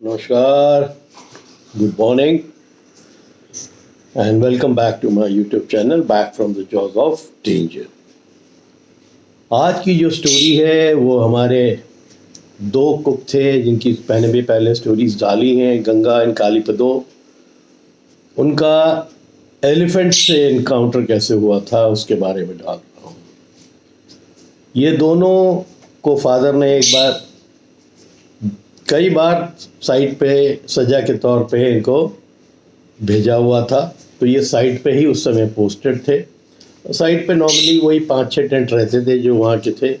नमस्कार, good morning and welcome back to my YouTube channel back from the jaws of danger. आज की जो story है वो हमारे दो कुक थे जिनकी मैंने भी पहले स्टोरीज डाली हैं, गंगा एंड कालीपदो। उनका एलिफेंट से इनकाउंटर कैसे हुआ था उसके बारे में डाल रहा हूँ। ये दोनों को फादर ने कई बार साइट पे सजा के तौर पे इनको भेजा हुआ था। तो ये साइट पे ही उस समय पोस्टेड थे। साइट पे नॉर्मली वही 5-6 टेंट रहते थे जो वहाँ के थे।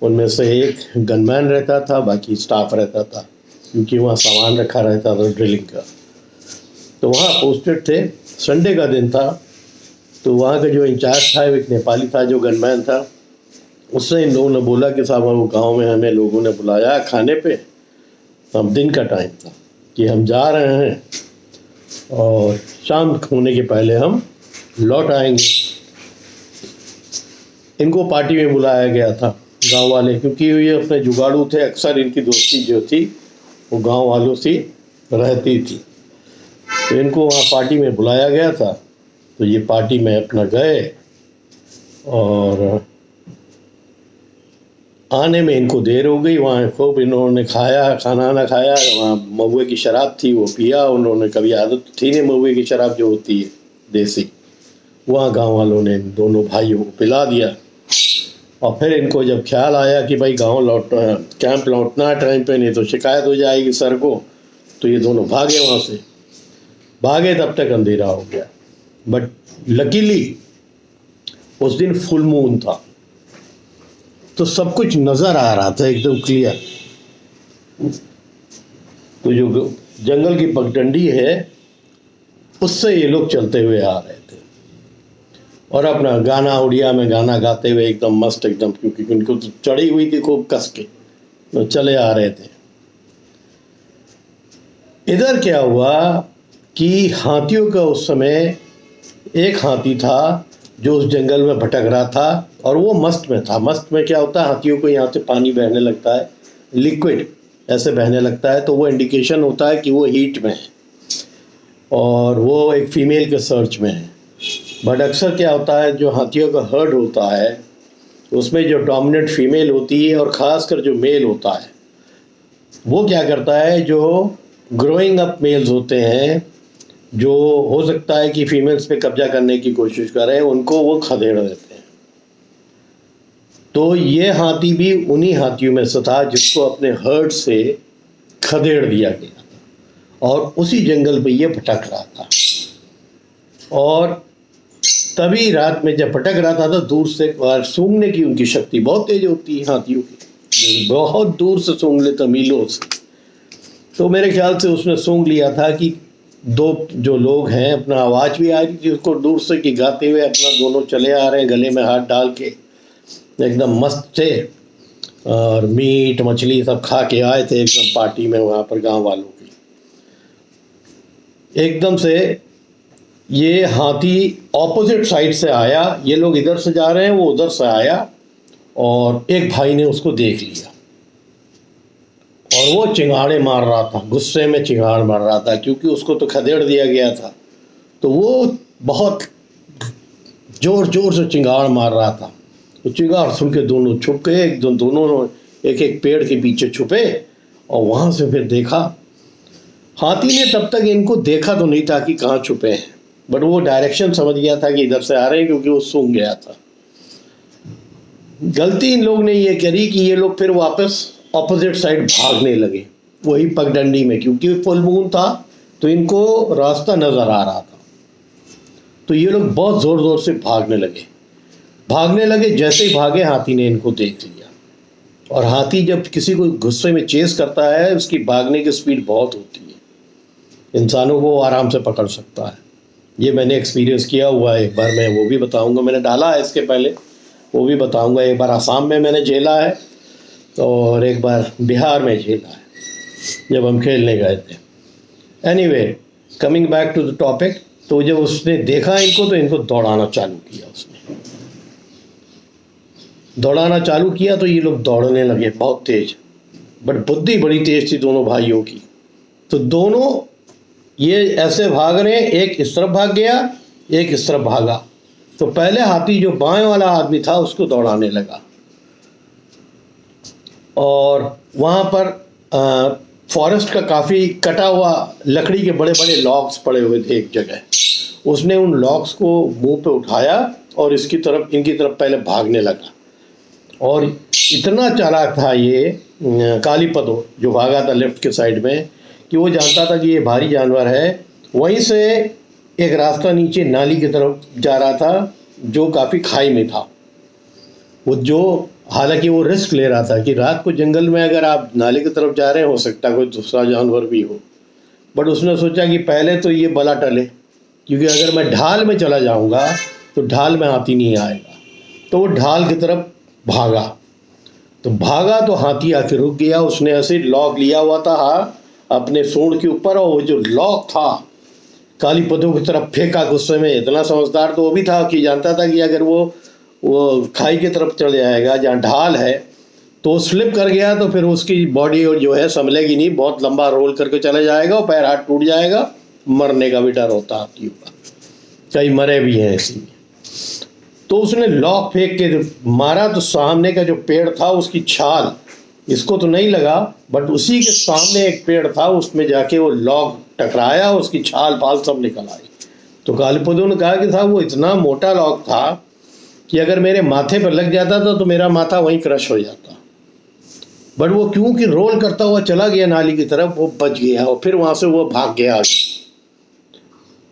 उनमें से एक गनमैन रहता था, बाकी स्टाफ रहता था, क्योंकि वहाँ सामान रखा रहता था ड्रिलिंग का। तो वहाँ पोस्टेड थे। संडे का दिन था, तो वहाँ का जो इंचार्ज था एक नेपाली था जो गनमैन था। उससे इन लोगों ने बोला कि साहब वो गाँव में हमें लोगों ने बुलाया खाने पे। अब दिन का टाइम था कि हम जा रहे हैं और शाम होने के पहले हम लौट आएंगे। इनको पार्टी में बुलाया गया था गांव वाले, क्योंकि ये अपने जुगाड़ू थे। अक्सर इनकी दोस्ती जो थी वो गांव वालों से रहती थी। तो इनको वहाँ पार्टी में बुलाया गया था। तो ये पार्टी में अपना गए और आने में इनको देर हो गई। वहाँ खूब इन्होंने खाना ना खाया। वहाँ महुए की शराब थी, वो पिया उन्होंने। कभी आदत थी नहीं महुए की शराब जो होती है देसी, वहाँ गांव वालों ने दोनों भाइयों को पिला दिया। और फिर इनको जब ख्याल आया कि भाई कैंप लौटना है टाइम पे, नहीं तो शिकायत हो जाएगी सर को, तो ये दोनों भागे वहाँ से। भागे तब तक अंधेरा हो गया। बट लकीली उस दिन फुल मून था, तो सब कुछ नज़र आ रहा था एकदम क्लियर। तो जो जंगल की पगडंडी है उससे ये लोग चलते हुए आ रहे थे और अपना गाना उड़िया में गाना गाते हुए एकदम मस्त एकदम, क्योंकि उनको तो चढ़ी हुई थी खूब कस के, तो चले आ रहे थे। इधर क्या हुआ कि हाथियों का उस समय एक हाथी था जो उस जंगल में भटक रहा था और वो मस्त में था। मस्त में क्या होता है, हाथियों को यहाँ से पानी बहने लगता है, लिक्विड ऐसे बहने लगता है, तो वो इंडिकेशन होता है कि वो हीट में है और वो एक फीमेल के सर्च में है। बट अक्सर क्या होता है, जो हाथियों का हर्ड होता है उसमें जो डोमिनेंट फीमेल होती है और ख़ासकर जो मेल होता है वो क्या करता है, जो ग्रोइंग अप मेल्स होते हैं, जो हो सकता है कि फीमेल्स पे कब्जा करने की कोशिश करें, उनको वो खदेड़ देते हैं। तो ये हाथी भी उन्हीं हाथियों में से था जिसको अपने हर्ड से खदेड़ दिया गया था और उसी जंगल पे ये भटक रहा था। और तभी रात में जब भटक रहा था तो दूर से सूंघने की उनकी शक्ति बहुत तेज होती है हाथियों की, बहुत दूर से सूंघ लेता, मीलों से। तो मेरे ख्याल से उसने सूंघ लिया था कि दो जो लोग हैं, अपना आवाज़ भी आ रही थी उसको दूर से कि गाते हुए अपना दोनों चले आ रहे हैं, गले में हाथ डाल के एकदम मस्त थे और मीट मछली सब खा के आए थे एकदम पार्टी में वहाँ पर गांव वालों की। एकदम से ये हाथी ऑपोजिट साइड से आया। ये लोग इधर से जा रहे हैं, वो उधर से आया और एक भाई ने उसको देख लिया और वो चिंगाड़े मार रहा था, गुस्से में चिंगाड़ मार रहा था, क्योंकि उसको तो खदेड़ दिया गया था। तो वो बहुत जोर जोर से चिंगाड़ मार रहा था। तो चिंगाड़ सुन के दोनों छुप गए, दोनों एक एक पेड़ के पीछे छुपे और वहाँ से फिर देखा। हाथी ने तब तक इनको देखा तो नहीं था कि कहाँ छुपे हैं, बट वो डायरेक्शन समझ गया था कि इधर से आ रहे हैं, क्योंकि वो सूंघ गया था। गलती इन लोग ने ये करी कि ये लोग फिर वापस ऑपोजिट साइड भागने लगे, वही पगडंडी में, क्योंकि फुल मून था तो इनको रास्ता नज़र आ रहा था। तो ये लोग बहुत ज़ोर ज़ोर से भागने लगे। जैसे ही भागे हाथी ने इनको देख लिया। और हाथी जब किसी को गुस्से में चेस करता है उसकी भागने की स्पीड बहुत होती है, इंसानों को आराम से पकड़ सकता है। ये मैंने एक्सपीरियंस किया हुआ है। एक बार मैं वो भी बताऊंगा, मैंने डाला है इसके पहले, वो भी बताऊंगा। एक बार आसाम में मैंने झेला है और एक बार बिहार में झेला है जब हम खेलने गए थे। Anyway, coming back to the topic. तो जब उसने देखा इनको तो इनको दौड़ाना चालू किया। उसने दौड़ाना चालू किया तो ये लोग दौड़ने लगे बहुत तेज, बट बुद्धि बड़ी तेज थी दोनों भाइयों की। तो दोनों ये ऐसे भाग रहे हैं, एक इस तरफ भाग गया, एक इस तरफ भागा। तो पहले हाथी जो बाएं वाला आदमी था उसको दौड़ाने लगा, और वहाँ पर फॉरेस्ट का काफ़ी कटा हुआ लकड़ी के बड़े बड़े लॉग्स पड़े हुए थे एक जगह। उसने उन लॉग्स को मुंह पे उठाया और इनकी तरफ पहले भागने लगा। और इतना चालाक था ये कालीपदो जो भागा था लेफ्ट के साइड में, कि वो जानता था कि ये भारी जानवर है। वहीं से एक रास्ता नीचे नाली की तरफ जा रहा था जो काफ़ी खाई में था। हालांकि वो रिस्क ले रहा था कि रात को जंगल में अगर आप नाले की तरफ जा रहे हैं, हो सकता है कोई दूसरा जानवर भी हो। बट उसने सोचा कि पहले तो ये बला टले, क्योंकि अगर मैं ढाल में चला जाऊंगा तो ढाल में हाथी नहीं आएगा। तो वो ढाल की तरफ भागा तो हाथी आके रुक गया। उसने ऐसे लॉक लिया हुआ था अपने सूंड के ऊपर, और वो जो लॉक था कालीपदों की तरफ फेंका गुस्से में। इतना समझदार तो वो भी था कि जानता था कि अगर वो खाई की तरफ चले जाएगा जहाँ ढाल है तो स्लिप कर गया तो फिर उसकी बॉडी और जो है संभलेगी नहीं, बहुत लंबा रोल करके चले जाएगा और पैर हाथ टूट जाएगा। मरने का भी डर होता हाथियों का, कई मरे भी हैं ऐसी। तो उसने लॉक फेंक के मारा तो सामने का जो पेड़ था उसकी छाल इसको तो नहीं लगा, बट उसी के सामने एक पेड़ था, उसमें जाके वो लॉक टकराया, उसकी छाल पाल सब निकल आई। तो कालीपदो ने कहा कि साहब वो इतना मोटा लॉक था कि अगर मेरे माथे पर लग जाता था तो मेरा माथा वहीं क्रश हो जाता। बट वो क्योंकि रोल करता हुआ चला गया नाली की तरफ, वो बच गया और फिर वहां से वो भाग गया आगे।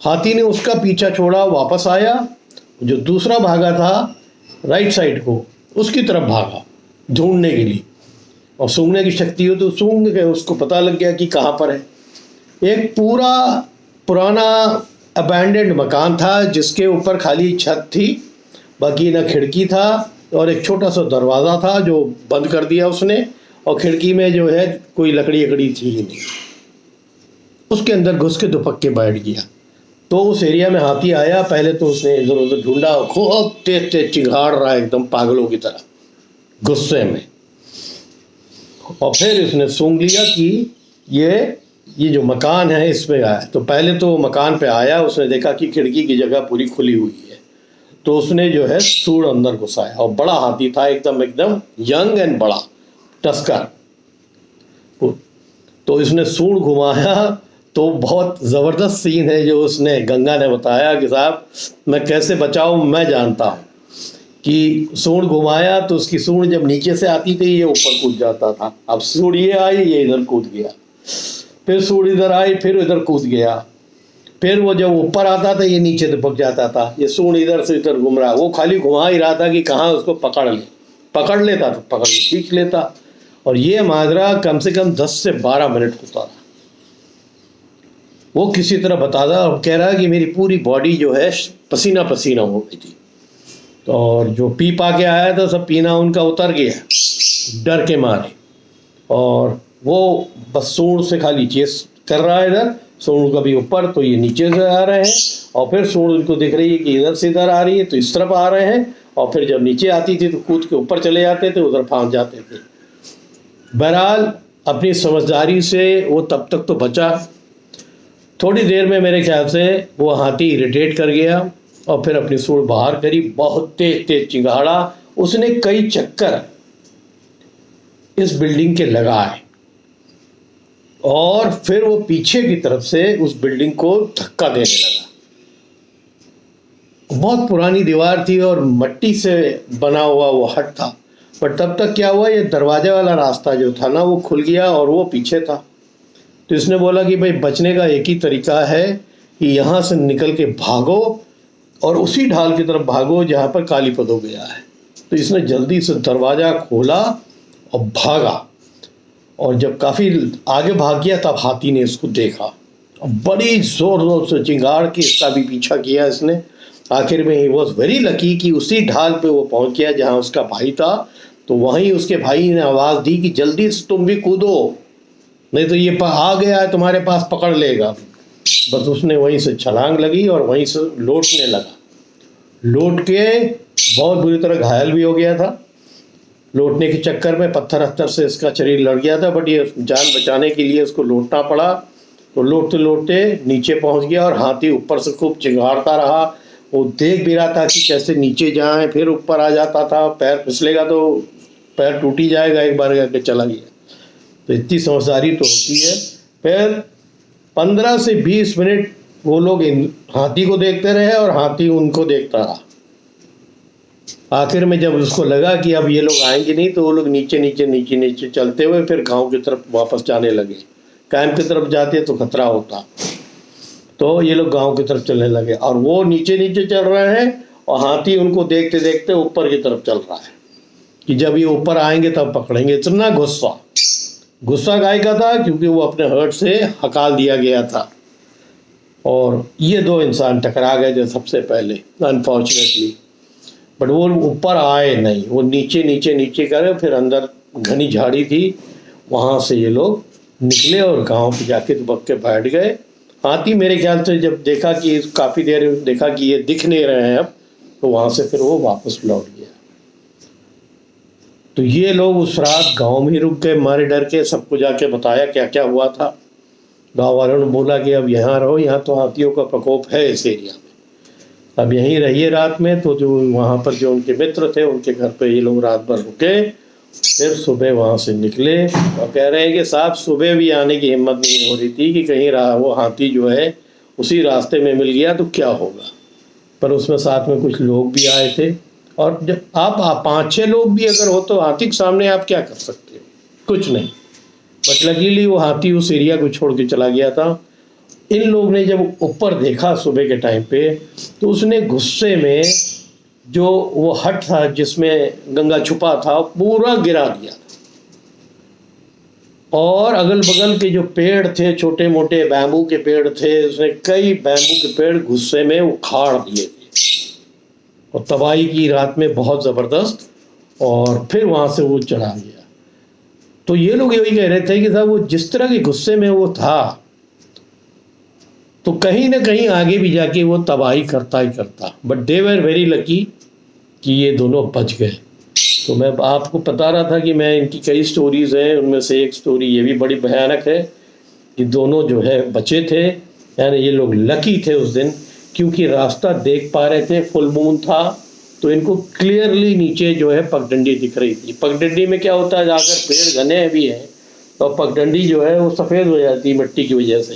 हाथी ने उसका पीछा छोड़ा, वापस आया, जो दूसरा भागा था राइट साइड को उसकी तरफ भागा ढूंढने के लिए। और सूंघने की शक्ति हो तो सूंघ के उसको पता लग गया कि कहाँ पर है। एक पूरा पुराना अबैंडेंड मकान था जिसके ऊपर खाली छत थी, बाकी ना खिड़की था, और एक छोटा सा दरवाज़ा था जो बंद कर दिया उसने, और खिड़की में जो है कोई लकड़ी थी ही नहीं। उसके अंदर घुस के दुपक्के बैठ गया। तो उस एरिया में हाथी आया, पहले तो उसने इधर उधर ढूंढा, खूब तेज तेज चिंगाड़ रहा है एकदम पागलों की तरह गुस्से में। और फिर उसने सूंघ लिया कि ये जो मकान है इसमें आया। तो पहले तो मकान पे आया, उसने देखा कि खिड़की की जगह पूरी खुली हुई है, तो उसने जो है सूंड अंदर घुसाया। और बड़ा हाथी था, एकदम यंग एंड बड़ा टस्कर। तो इसने सूंड घुमाया तो बहुत ज़बरदस्त सीन है जो उसने गंगा ने बताया कि साहब मैं कैसे बचाऊं, मैं जानता हूं कि सूंड घुमाया तो उसकी सूंड जब नीचे से आती थी ये ऊपर कूद जाता था। अब सूंड ये आई, ये इधर कूद गया, फिर सूंड इधर आई, फिर इधर कूद गया, फिर वो जब ऊपर आता था ये नीचे दबक जाता था। ये सूंड इधर से इधर घूम रहा, वो खाली घुमा ही रहा था कि कहाँ उसको पकड़ लेता तो पकड़ खींच लेता। और ये माजरा कम से कम 10 से 12 मिनट होता था। वो किसी तरह बताता और कह रहा है कि मेरी पूरी बॉडी जो है पसीना पसीना हो गई थी, और जो पी पा के आया था सब पीना उनका उतर गया डर के मारे। और वो बस सूंड से खाली चेस कर रहा है, इधर सूंड कभी ऊपर तो ये नीचे से आ रहे हैं, और फिर सूंड उनको दिख रही है कि इधर से इधर आ रही है तो इस तरफ आ रहे हैं, और फिर जब नीचे आती थी तो कूद के ऊपर चले जाते थे, उधर फांस जाते थे। बहरहाल अपनी समझदारी से वो तब तक तो बचा। थोड़ी देर में मेरे ख्याल से वो हाथी इरिटेट कर गया और फिर अपनी सूंड बाहर करी, बहुत तेज तेज चिंगाड़ा। उसने कई चक्कर इस बिल्डिंग के लगाए और फिर वो पीछे की तरफ से उस बिल्डिंग को धक्का देने लगा। बहुत पुरानी दीवार थी और मिट्टी से बना हुआ वो हट था, पर तब तक क्या हुआ, ये दरवाजे वाला रास्ता जो था ना वो खुल गया और वो पीछे था। तो इसने बोला कि भाई बचने का एक ही तरीका है कि यहाँ से निकल के भागो और उसी ढाल की तरफ भागो जहाँ पर कालीपदो गया है। तो इसने जल्दी से दरवाज़ा खोला और भागा, और जब काफ़ी आगे भाग गया तब हाथी ने इसको देखा और बड़ी ज़ोर से चिंगाड़ के इसका भी पीछा किया इसने। आखिर में ही वॉज वेरी लकी कि उसी ढाल पे वो पहुंच गया जहाँ उसका भाई था। तो वहीं उसके भाई ने आवाज़ दी कि जल्दी से तुम भी कूदो, नहीं तो ये आ गया है तुम्हारे पास, पकड़ लेगा। बस उसने वहीं से छलांग लगी और वहीं से लौटने लगा। लौट के बहुत बुरी तरह घायल भी हो गया था, लौटने के चक्कर में पत्थर अत्थर से इसका शरीर लड़ गया था, बट ये जान बचाने के लिए उसको लौटना पड़ा। तो लौटते लौटते नीचे पहुंच गया और हाथी ऊपर से खूब चिंगारता रहा। वो देख भी रहा था कि कैसे नीचे जाए, फिर ऊपर आ जाता था, पैर फिसलेगा तो पैर टूट ही जाएगा, एक बार करके चला गया। तो इतनी समझदारी तो होती है। फिर 15 से 20 मिनट वो लोग हाथी को देखते रहे और हाथी उनको देखता रहा। आखिर में जब उसको लगा कि अब ये लोग आएंगे नहीं, तो वो लोग नीचे नीचे नीचे नीचे चलते हुए फिर गांव की तरफ वापस जाने लगे। कैंप की तरफ जाते तो खतरा होता, तो ये लोग गांव की तरफ चलने लगे और वो नीचे नीचे चल रहे हैं और हाथी उनको देखते देखते ऊपर की तरफ चल रहा है कि जब ये ऊपर आएंगे तब पकड़ेंगे। इतना गुस्सा गाय का था, क्योंकि वो अपने हर्ट से हकाल दिया गया था और ये दो इंसान टकरा गए थे सबसे पहले अनफॉर्चुनेटली। बट वो ऊपर आए नहीं, वो नीचे नीचे नीचे करे, फिर अंदर घनी झाड़ी थी, वहाँ से ये लोग निकले और गांव पे जाके दुबक के बैठ गए। हाथी मेरे ख्याल से जब देखा कि काफ़ी देर देखा कि ये दिख नहीं रहे हैं अब, तो वहाँ से फिर वो वापस लौट गया। तो ये लोग उस रात गांव में ही रुक गए मारे डर के। सबको जाके बताया क्या क्या हुआ था। गांव वालों ने बोला कि अब यहाँ रहो, यहाँ तो हाथियों का प्रकोप है इस एरिया में, अब यहीं रहिए रात में। तो जो वहाँ पर जो उनके मित्र थे उनके घर पे ये लोग रात भर रुके, फिर सुबह वहाँ से निकले और कह रहे हैं कि साहब सुबह भी आने की हिम्मत नहीं हो रही थी कि कहीं वो हाथी जो है उसी रास्ते में मिल गया तो क्या होगा। पर उसमें साथ में कुछ लोग भी आए थे, और जब आप 5-6 लोग भी अगर हो तो हाथी के सामने आप क्या कर सकते हो, कुछ नहीं। बट लकीली वो हाथी उस एरिया को छोड़ के चला गया था। इन लोग ने जब ऊपर देखा सुबह के टाइम पे, तो उसने गुस्से में जो वो हट था जिसमें गंगा छुपा था पूरा गिरा दिया था, और अगल बगल के जो पेड़ थे, छोटे मोटे बैम्बू के पेड़ थे, उसने कई बैम्बू के पेड़ गुस्से में उखाड़ दिए थे और तबाही की रात में बहुत ज़बरदस्त। और फिर वहाँ से वो चढ़ा गया। तो ये लोग यही कह रहे थे कि साहब वो जिस तरह के गुस्से में वो था, तो कहीं ना कहीं आगे भी जाके वो तबाही करता ही करता। But they were very lucky कि ये दोनों बच गए। तो मैं आपको बता रहा था कि मैं इनकी कई स्टोरीज़ हैं, उनमें से एक स्टोरी ये भी बड़ी भयानक है कि दोनों जो है बचे थे। यानी ये लोग लकी थे उस दिन, क्योंकि रास्ता देख पा रहे थे, फुल मून था, तो इनको क्लियरली नीचे जो है पगडंडी दिख रही थी। पगडंडी में क्या होता है, अगर पेड़ घने भी हैं तो पगडंडी जो है वो सफ़ेद हो जाती है मिट्टी की वजह से,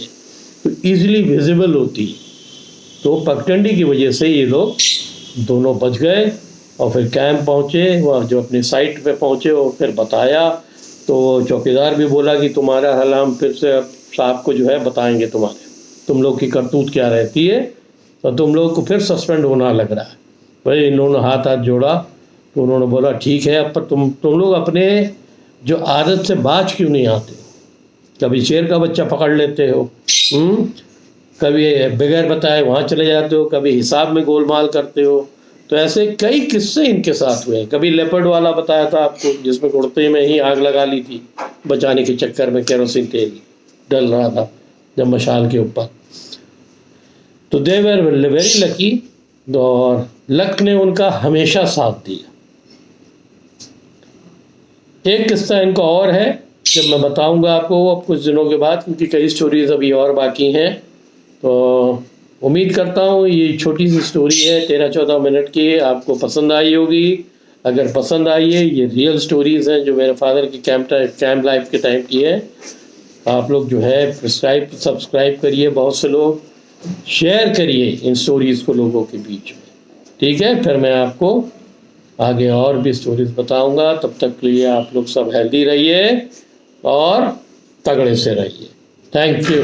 तो ईजिली विजिबल होती। तो पगडंडी की वजह से ये लोग दोनों बच गए और फिर कैंप पहुँचे, वह जो अपने साइट पे पहुँचे और फिर बताया। तो चौकीदार भी बोला कि तुम्हारा हाल हम फिर से साहब को जो है बताएंगे, तुम लोग की करतूत क्या रहती है, तो तुम लोग को फिर सस्पेंड होना लग रहा है। भाई इन्होंने हाथ जोड़ा, तो उन्होंने बोला ठीक है, अब पर तुम लोग अपने जो आदत से बाज क्यों नहीं आते? कभी शेर का बच्चा पकड़ लेते हो, कभी बगैर बताए वहाँ चले जाते हो, कभी हिसाब में गोलमाल करते हो। तो ऐसे कई किस्से इनके साथ हुए। कभी लेपर्ड वाला बताया था आपको, जिसमें कुर्ते में ही आग लगा ली थी बचाने के चक्कर में, केरोसिन तेल डल रहा था जब मशाल के ऊपर। तो दे वर वेरी लकी, और लक ने उनका हमेशा साथ दिया। एक किस्सा इनका और है, जब मैं बताऊंगा आपको अब कुछ दिनों के बाद, क्योंकि कई स्टोरीज अभी और बाकी हैं। तो उम्मीद करता हूँ ये छोटी सी स्टोरी है 13-14 मिनट की, आपको पसंद आई होगी। अगर पसंद आई है, ये रियल स्टोरीज़ हैं जो मेरे फादर की कैंप लाइफ के टाइम की है। आप लोग जो है सब्सक्राइब करिए, बहुत से लोग शेयर करिए इन स्टोरीज़ को लोगों के बीच में, ठीक है। फिर मैं आपको आगे और भी स्टोरीज बताऊंगा। तब तक के लिए आप लोग सब हेल्दी रहिए और तगड़े से रहिए। Thank you.